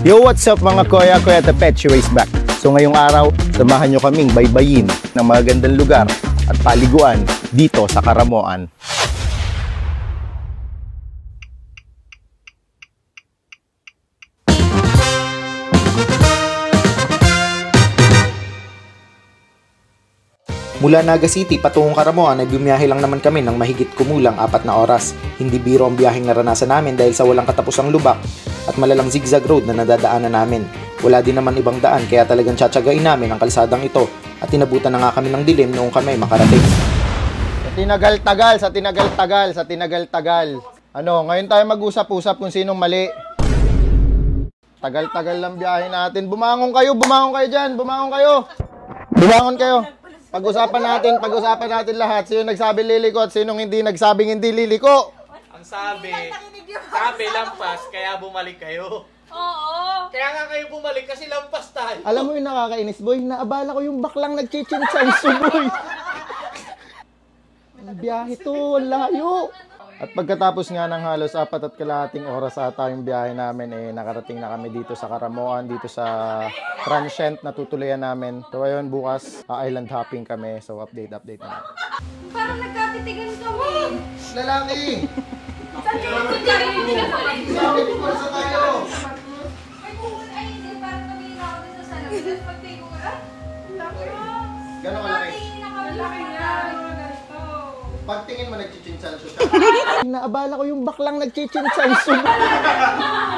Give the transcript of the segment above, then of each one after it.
Yo, what's up mga kuya? Kuya Tepetch Race back. So ngayong araw, samahan nyo kaming baybayin ng magagandang lugar at paliguan dito sa Karamoan. Mula Naga City patungong Karamoan ay bumiyahe lang naman kami ng mahigit kumulang 4 na oras. Hindi biro ang biyaheng naranasan namin dahil sa walang katapusang lubak at malalang zigzag road na nadadaanan namin. Wala din naman ibang daan kaya talagang tsatsagain namin ang kalsadang ito at tinabutan na nga kami ng dilim noong kami makarating. Sa tinagal-tagal. Ano, ngayon tayo mag-usap-usap kung sinong mali. Tagal-tagal lang biyahe natin. Bumangon kayo dyan. Bumangon kayo. Pag-usapan natin lahat. Sino nagsabi liliko at sinong hindi nagsabing hindi liliko? Ang sabi lampas, kaya bumalik kayo. Oo. Kaya nga kayo bumalik kasi lampas tayo. Alam mo yung nakakainis, boy? Naabala ko yung baklang nagchichinsanso, boy. Ang biyahe to, layo. At pagkatapos nga ng halos 4 kalahating oras ata yung biyahe namin, nakarating na kami dito sa Karamoan, dito sa transient na tutuloyan namin. So ayun, bukas island hopping kami. So update na. Parang nagkatitigan kami. Lalaki! Saan kayo nagkatitigan kami? Sa tayo! Ay, hindi. Parang kami na ako dito sa salamin. Tapos pagtingin ko, laki. Gano'ng kalaki? Laki nga. Pagtingin mo nagchichinsanso siya. Naabala ko yung baklang nagchichinsanso.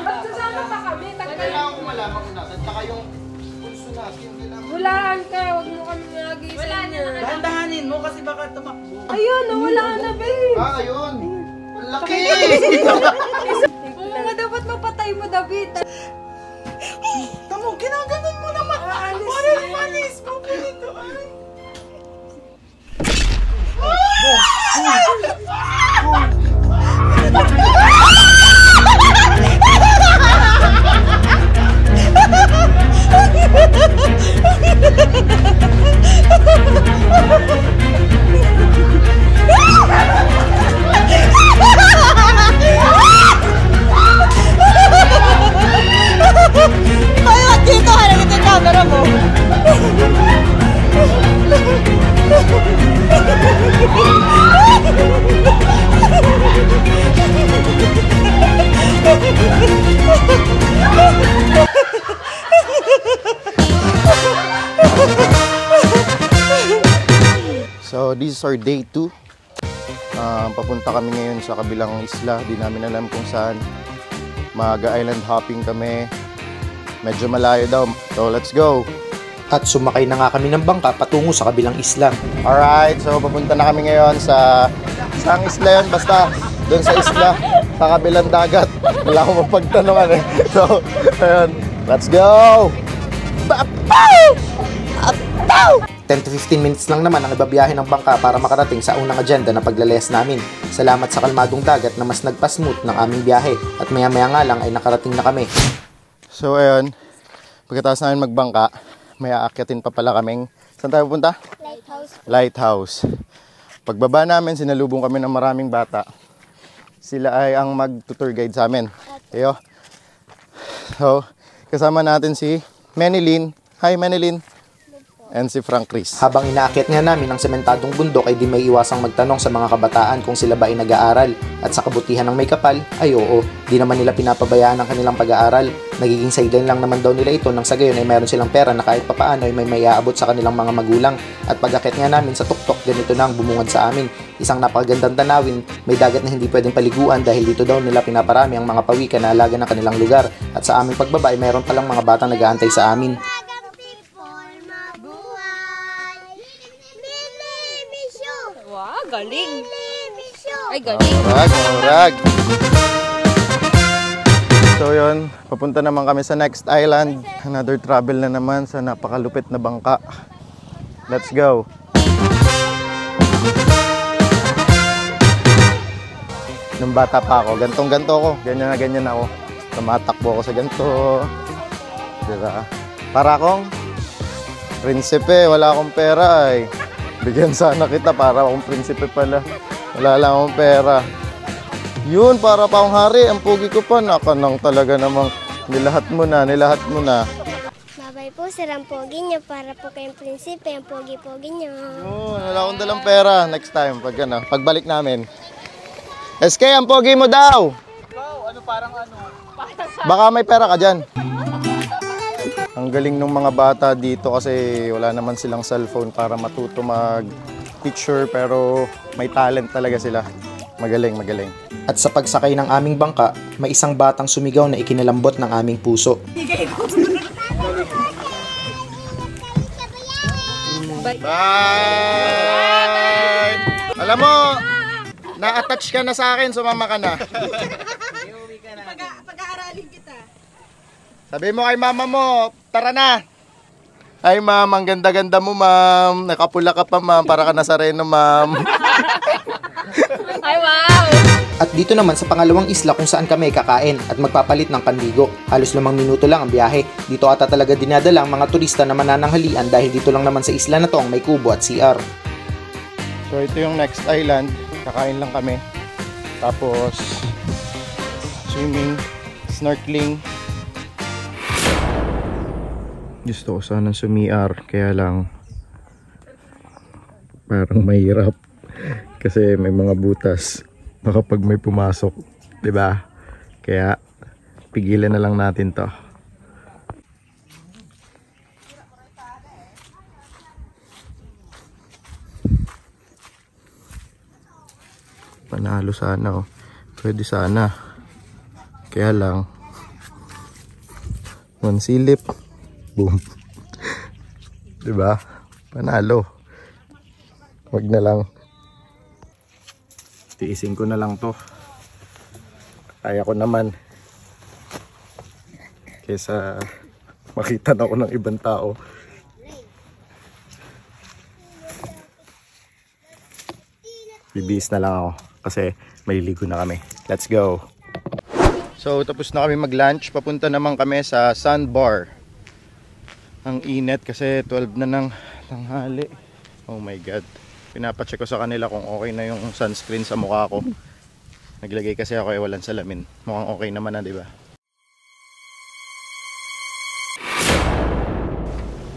Magsasama pa kami. Kailangan ko malaman kung nasan. Tsaka yung pulso natin. Hulaan ka. Huwag mo kami nagising. Wala na. Dahan-dahanin mo kasi baka tumakbo. Ayun, wala na, babe. Ayun. Ang laki! Oo nga, dapat mapatay mo, David. Tamo, ginaganon mo naman. Alis mo ko dito. Kaya dito, harap ito yung camera mo. So this is our day 2. Papunta kami ngayon sa kabilang isla. Di namin alam kung saan. Mag-island hopping kami. Medyo malayo daw. So let's go. At sumakay na nga kami ng bangka patungo sa kabilang isla. Alright, so papunta na kami ngayon sa isang isla yun. Basta doon sa isla, sa kabilang dagat. Wala akong mapagtanungan eh. So, ayun. Let's go! Bapaw! Apaw! 10 to 15 minutes lang naman ang ibabiyahe ng bangka para makarating sa unang agenda na paglalayas namin. Salamat sa kalmadong dagat na mas nagpasmooth ng aming biyahe at maya-maya nga lang ay nakarating na kami. So ayun, pagkatapos namin magbangka, may aakyatin pa pala kaming, saan tayo pupunta? Lighthouse. Pagbaba namin, sinalubong kami ng maraming bata. Sila ay ang mag-tour guide sa amin. Ayo. So, kasama natin si Menilyn. Hi Menilyn. And si Frank Chris. Habang inaakyat nga namin ang sementadong bundok ay di may iwasang magtanong sa mga kabataan kung sila ba ay nag-aaral. At sa kabutihan ng may kapal, ay oo, di naman nila pinapabayaan ang kanilang pag-aaral. Nagiging sideline lang naman daw nila ito nang sa gayon ay mayroon silang pera na kahit papaano ay may aabot sa kanilang mga magulang. At pag-akyat nga namin sa tuktok, ganito na ang bumungad sa amin. Isang napakagandang tanawin, may dagat na hindi pwedeng paliguan dahil dito daw nila pinaparami ang mga pawikan na alaga ng kanilang lugar. At sa aming pagbaba ay mayroon palang mga batang nag-aantay sa amin. Wow, galing. Ay, galing. Murag. So yun, papunta naman kami sa next island. Another travel na naman sa napakalupit na bangka. Let's go. Nung bata pa ako, gantong-ganto ako. Ganyan na ganyan ako. Tumatakbo ako sa ganto. Diba? Para akong prinsipe, wala akong pera ay. Bigyan sana kita para akong prinsipe pala. Wala lang akong pera. Yun, para pa akong hari. Ang pugi ko pa. Nakanang talaga namang Nilahat mo na, nilahat mo na. Babay po, sir, ang pogi niyo para po kayong prinsipe, ang pogi-pogi niyo. Oo, wala akong dalang pera. Next time, pagbalik namin. SK, ang pogi mo daw! Baka may pera ka dyan. Ang galing ng mga bata dito kasi wala naman silang cellphone para matuto mag-picture pero may talent talaga sila. Magaling, magaling. At sa pagsakay ng aming bangka, may isang batang sumigaw na ikinalambot ng aming puso. Bye! Alam mo, na-attach ka na sa akin, sumama ka na. Pag-aaralin kita. Sabi mo kay mama mo, tara na. Ay ma'am, ang ganda-ganda mo ma'am. Nakapula ka pa ma'am, para ka nasareno ma'am. Ay, wow! At dito naman sa pangalawang isla kung saan kami kakain at magpapalit ng pandigo. Halos 5 minuto lang ang biyahe. Dito ata talaga dinadala ang mga turista na manananghalian dahil dito lang naman sa isla na to ang may kubo at CR. So ito yung next island, kakain lang kami. Tapos swimming, snorkeling. Gusto ko sanang sumi-R, kaya lang parang mahirap kasi may mga butas baka pag may pumasok, 'di ba? Kaya pigilan na lang natin 'to. Panalo sana, oh. Pwede sana. Kaya lang one silip, boom. 'Di ba? Panalo. Wag na lang. Tiisin ko na lang 'to. Kaya ko naman. Kaysa makita na ako ng ibang tao. Bibihis na lang ako kasi maliligo na kami. Let's go! So tapos na kami mag-lunch. Papunta naman kami sa sandbar. Ang init kasi 12 na ng tanghali. Oh my god. Pinapacheck ko sa kanila kung okay na yung sunscreen sa mukha ko. Naglagay kasi ako walang salamin. Mukhang okay naman na, di ba?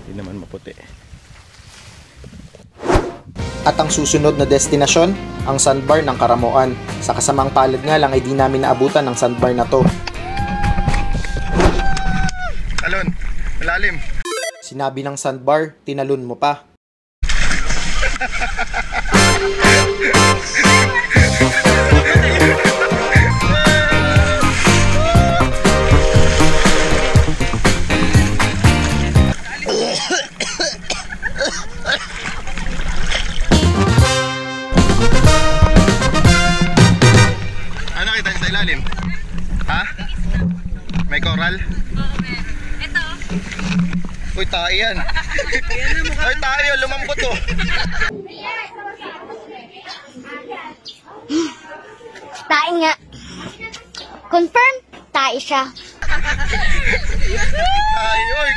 Hindi naman maputi. At ang susunod na destinasyon, ang sandbar ng Karamoan. Sa kasamang palad nga lang ay di namin naabutan ng sandbar na to. Talon, malalim. Sinabi ng sandbar, tinalon mo pa. Ano kita sa ilalim? Ha? May coral? Ito. Uy, tayo yan. Uy, tayo, lumambot to. Tae nga. Confirm, tae siya. Tayo, uy.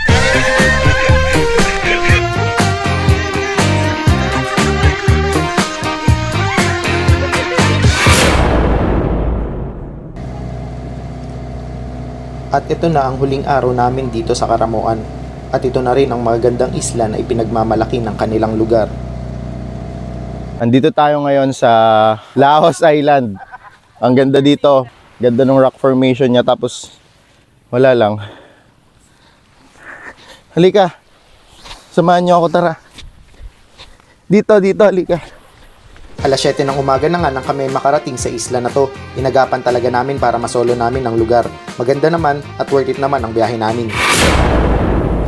At ito na ang huling araw namin dito sa Karamoan. At ito na rin ang magagandang isla na ipinagmamalaki ng kanilang lugar. Andito tayo ngayon sa Laos Island. Ang ganda dito. Ganda ng rock formation niya. Tapos wala lang. Halika. Samahan niyo ako, tara. Dito, halika. Alas 7 ng umaga na nga nang kami makarating sa isla na to. Inagapan talaga namin para masolo namin ang lugar. Maganda naman at worth it naman ang biyahe namin.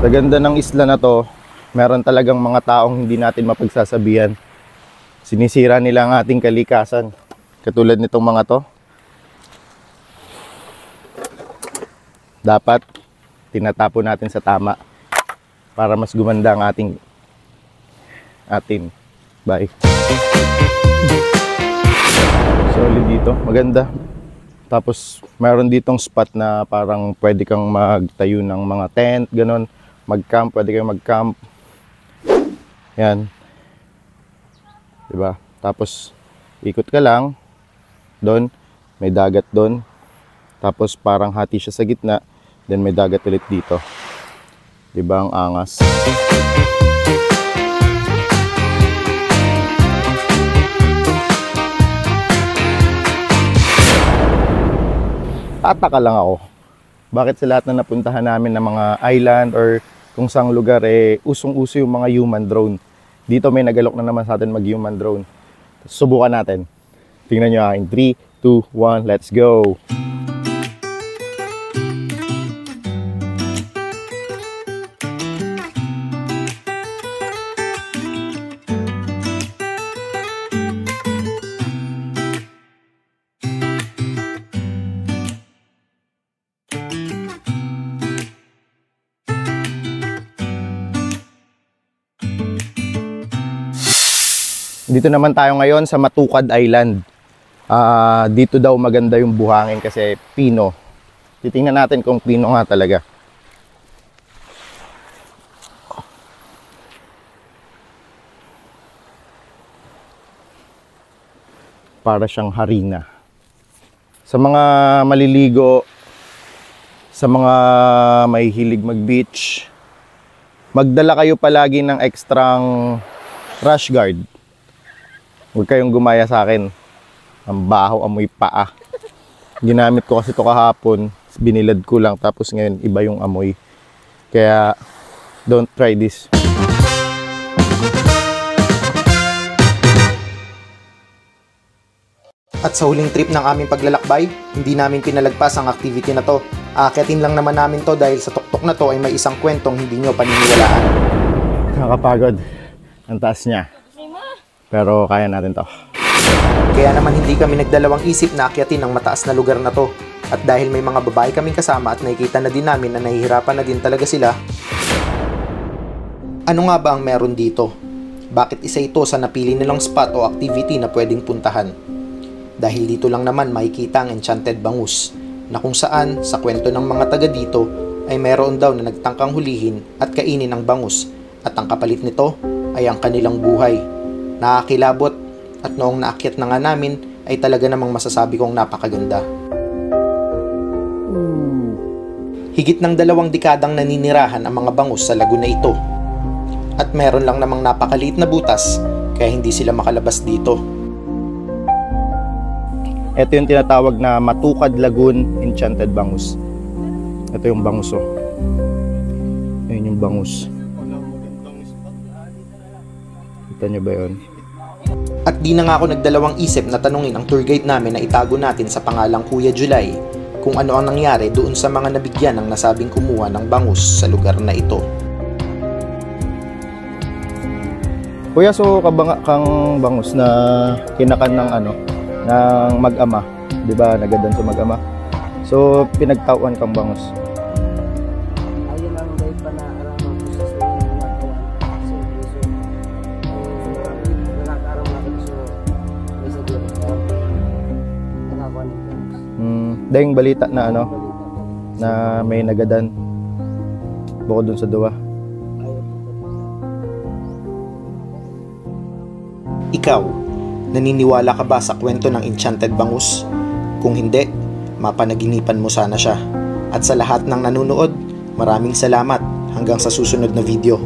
Sa ganda ng isla na to, meron talagang mga taong hindi natin mapagsasabihan. Sinisira nila ang ating kalikasan. Katulad nitong mga to. Dapat tinatapon natin sa tama para mas gumanda ang atin. Bye. Solid dito, maganda. Tapos mayroon ditong spot na parang pwede kang magtayo ng mga tent, ganon. Mag-camp, pwede kang mag-camp. Yan. Diba? Tapos ikot ka lang. Doon, may dagat doon. Tapos parang hati siya sa gitna. Then may dagat ulit dito. Diba ang angas? Tataka lang ako. Bakit sa lahat na napuntahan namin ng mga island or kung saang lugar usong-uso yung mga human drone. Dito may nagalok na naman sa atin mag-human drone. Subukan natin. Tingnan nyo in 3, 2, 1, let's go! Dito naman tayo ngayon sa Matukad Island. Dito daw maganda yung buhangin kasi pino. Titingnan natin kung pino nga talaga. Para siyang harina. Sa mga maliligo, sa mga may hilig mag-beach, magdala kayo palagi ng ekstrang rash guard. Huwag kayong gumaya sa akin. Ang baho, amoy paa. Ginamit ko kasi ito kahapon. Binilad ko lang. Tapos ngayon, iba yung amoy. Kaya, don't try this. At sa huling trip ng aming paglalakbay, hindi namin pinalagpas ang activity na to. Aakyatin lang naman namin to dahil sa tuktok na to ay may isang kwentong hindi nyo paniniwalaan. Nakakapagod. Ang taas niya. Pero kaya natin to. Kaya naman hindi kami nagdalawang isip na akyatin ang mataas na lugar na to. At dahil may mga babae kaming kasama at nakikita na din namin na nahihirapan na din talaga sila, ano nga ba ang meron dito? Bakit isa ito sa napili nilang spot o activity na pwedeng puntahan? Dahil dito lang naman makikita ang Enchanted Bangus, na kung saan sa kwento ng mga taga dito ay meron daw na nagtangkang hulihin at kainin ang bangus, at ang kapalit nito ay ang kanilang buhay. Nakakilabot, at noong naakyat na nga namin ay talaga namang masasabi kong napakaganda. Higit ng 2 dekadang naninirahan ang mga bangus sa lagoon na ito, at meron lang namang napakaliit na butas kaya hindi sila makalabas dito. Ito yung tinatawag na Matukad Lagoon Enchanted Bangus. Ito yung bangus, oh. Ayun yung bangus. Kita nyo ba yun? At di na nga ako nagdalawang isip na tanungin ang tour guide namin na itago natin sa pangalang Kuya July kung ano ang nangyari doon sa mga nabigyan ng nasabing kumuha ng bangus sa lugar na ito. Kuya, so kang bangus na kinakan ng ng mag-ama, 'di ba? Nagadan sa mag-ama. So pinagtauan kang bangus. Ayun ang may panaaraman ko sa nagawa. So nakakaaraw natin so may siguro nakakuha nito. Dahing balita na na may nagadan bukod dun sa duwa. Ikaw, naniniwala ka ba sa kwento ng Enchanted Bangus? Kung hindi, mapanaginipan mo sana siya. At sa lahat ng nanonood, maraming salamat hanggang sa susunod na video.